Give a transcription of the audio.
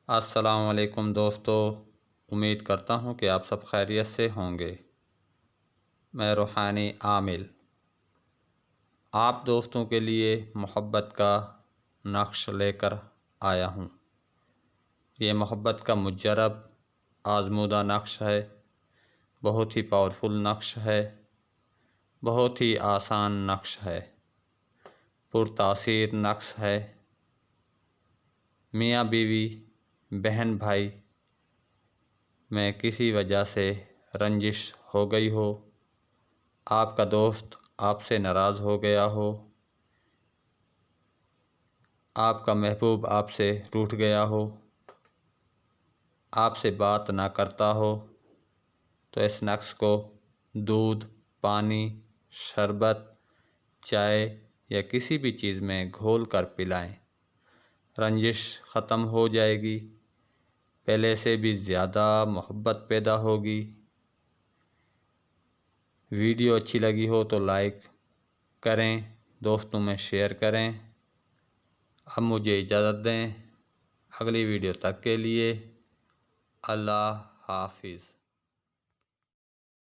अस्सलाम वालेकुम दोस्तों, उम्मीद करता हूँ कि आप सब खैरियत से होंगे। मैं रूहानी आमिल आप दोस्तों के लिए मोहब्बत का नक्श लेकर आया हूँ। ये मोहब्बत का मुजरब आज़मूदा नक्श है, बहुत ही पावरफुल नक्श है, बहुत ही आसान नक्श है, पुरतासीर नक्श है। मियाँ बीवी, बहन भाई में किसी वजह से रंजिश हो गई हो, आपका दोस्त आपसे नाराज़ हो गया हो, आपका महबूब आपसे रूठ गया हो, आपसे बात ना करता हो, तो इस नक्श को दूध, पानी, शरबत, चाय या किसी भी चीज़ में घोल कर पिलाएं। रंजिश ख़त्म हो जाएगी, पहले से भी ज़्यादा मोहब्बत पैदा होगी। वीडियो अच्छी लगी हो तो लाइक करें, दोस्तों में शेयर करें। अब मुझे इजाज़त दें, अगली वीडियो तक के लिए अल्लाह हाफिज़।